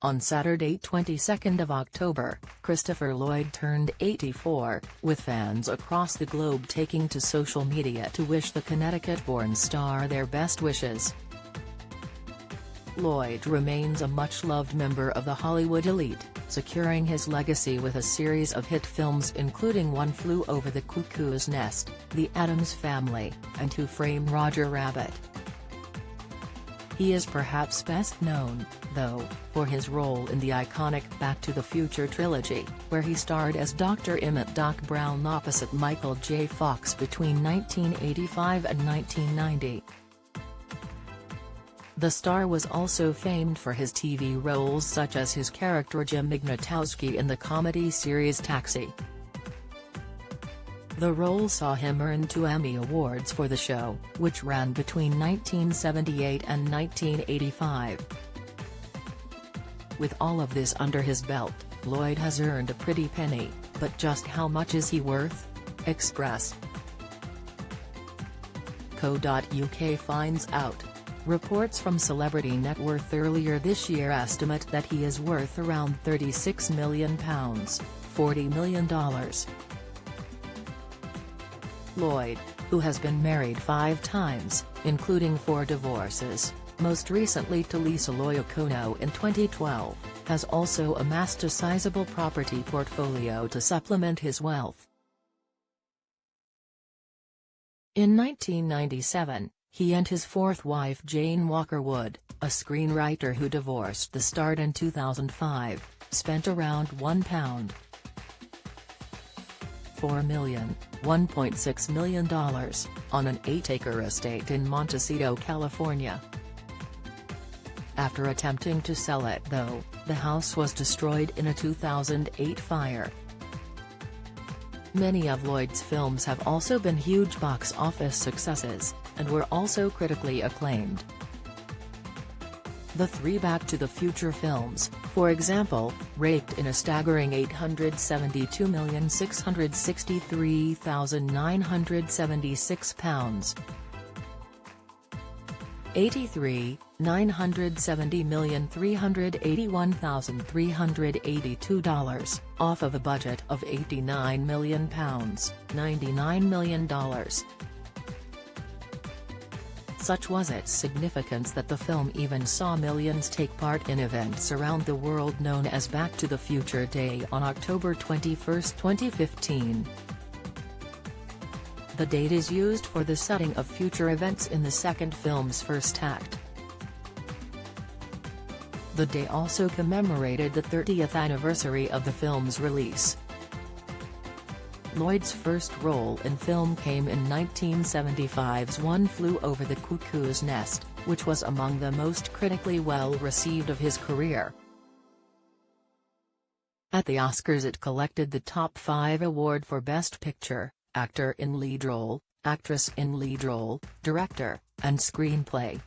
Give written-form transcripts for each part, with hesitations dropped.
On Saturday 22 October, Christopher Lloyd turned 84, with fans across the globe taking to social media to wish the Connecticut-born star their best wishes. Lloyd remains a much-loved member of the Hollywood elite, securing his legacy with a series of hit films including One Flew Over the Cuckoo's Nest, The Addams Family, and Who Framed Roger Rabbit. He is perhaps best known, though, for his role in the iconic Back to the Future trilogy, where he starred as Dr. Emmett Doc Brown opposite Michael J. Fox between 1985 and 1990. The star was also famed for his TV roles such as his character Jim Ignatowski in the comedy series Taxi. The role saw him earn 2 Emmy Awards for the show, which ran between 1978 and 1985. With all of this under his belt, Lloyd has earned a pretty penny, but just how much is he worth? Express. Co.uk finds out. Reports from Celebrity Net Worth earlier this year estimate that he is worth around £36 million, $40 million. Lloyd, who has been married 5 times, including 4 divorces, most recently to Lisa Loyacono in 2012, has also amassed a sizable property portfolio to supplement his wealth. In 1997, he and his 4th wife Jane Walker-Wood, a screenwriter who divorced the star in 2005, spent around £1.4 million, $1.6 million, on an 8-acre estate in Montecito, California. After attempting to sell it though, the house was destroyed in a 2008 fire. Many of Lloyd's films have also been huge box office successes, and were also critically acclaimed. The 3 Back to the Future films, for example, raked in a staggering £872,663,976. $83,970,381,382, off of a budget of £89 million, $99 million. Such was its significance that the film even saw millions take part in events around the world known as Back to the Future Day on October 21, 2015. The date is used for the setting of future events in the second film's first act. The day also commemorated the 30th anniversary of the film's release. Lloyd's first role in film came in 1975's One Flew Over the Cuckoo's Nest, which was among the most critically well-received of his career. At the Oscars it collected the top 5 award for Best Picture, Actor in Lead Role, Actress in Lead Role, Director, and Screenplay.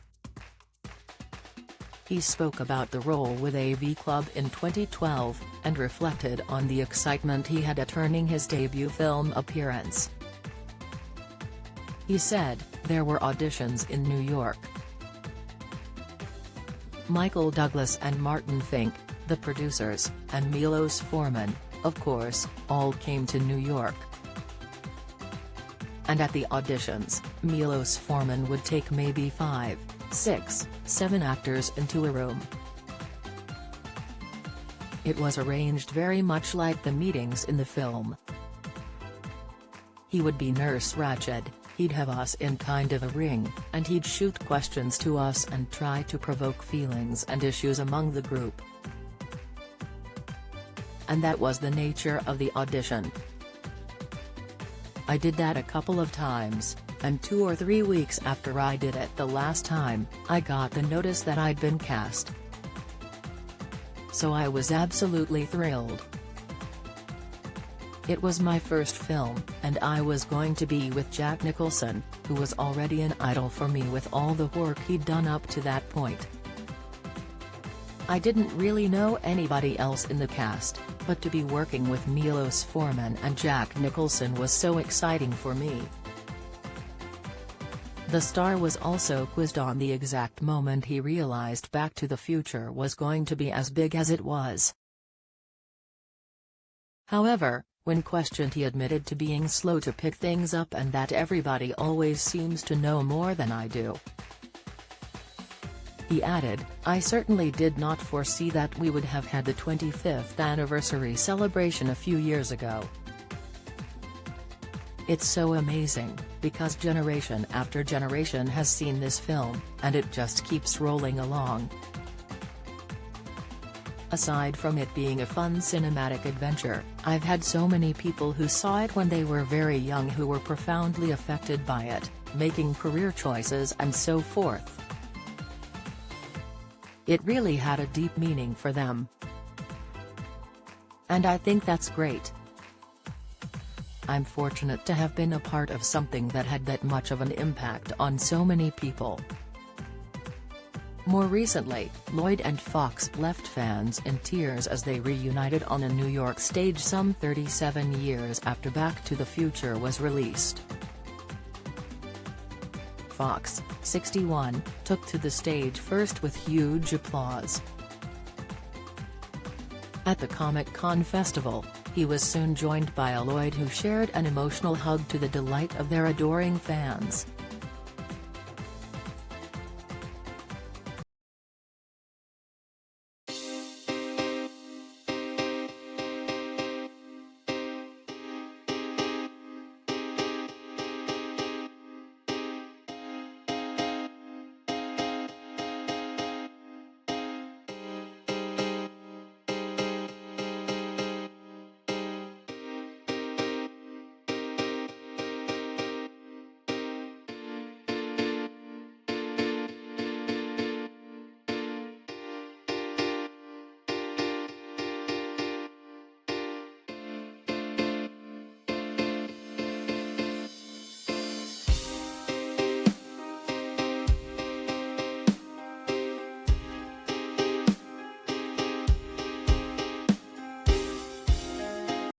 He spoke about the role with AV Club in 2012, and reflected on the excitement he had at earning his debut film appearance. He said, "There were auditions in New York. Michael Douglas and Martin Fink, the producers, and Milos Forman, of course, all came to New York. And at the auditions, Milos Forman would take maybe 5, 6, 7 actors into a room. It was arranged very much like the meetings in the film. He would be Nurse Ratched, he'd have us in kind of a ring, and he'd shoot questions to us and try to provoke feelings and issues among the group. And that was the nature of the audition. I did that a couple of times, and 2 or 3 weeks after I did it the last time, I got the notice that I'd been cast. So I was absolutely thrilled. It was my first film, and I was going to be with Jack Nicholson, who was already an idol for me with all the work he'd done up to that point. I didn't really know anybody else in the cast, but to be working with Milos Forman and Jack Nicholson was so exciting for me. The star was also quizzed on the exact moment he realized Back to the Future was going to be as big as it was. However, when questioned, he admitted to being slow to pick things up and that everybody always seems to know more than I do. He added, "I certainly did not foresee that we would have had the 25th anniversary celebration a few years ago. It's so amazing, because generation after generation has seen this film, and it just keeps rolling along." Aside from it being a fun cinematic adventure, I've had so many people who saw it when they were very young who were profoundly affected by it, making career choices and so forth. It really had a deep meaning for them. And I think that's great. I'm fortunate to have been a part of something that had that much of an impact on so many people. More recently, Lloyd and Fox left fans in tears as they reunited on a New York stage some 37 years after Back to the Future was released. Fox, 61, took to the stage first with huge applause. At the Comic-Con festival, he was soon joined by a Lloyd who shared an emotional hug to the delight of their adoring fans.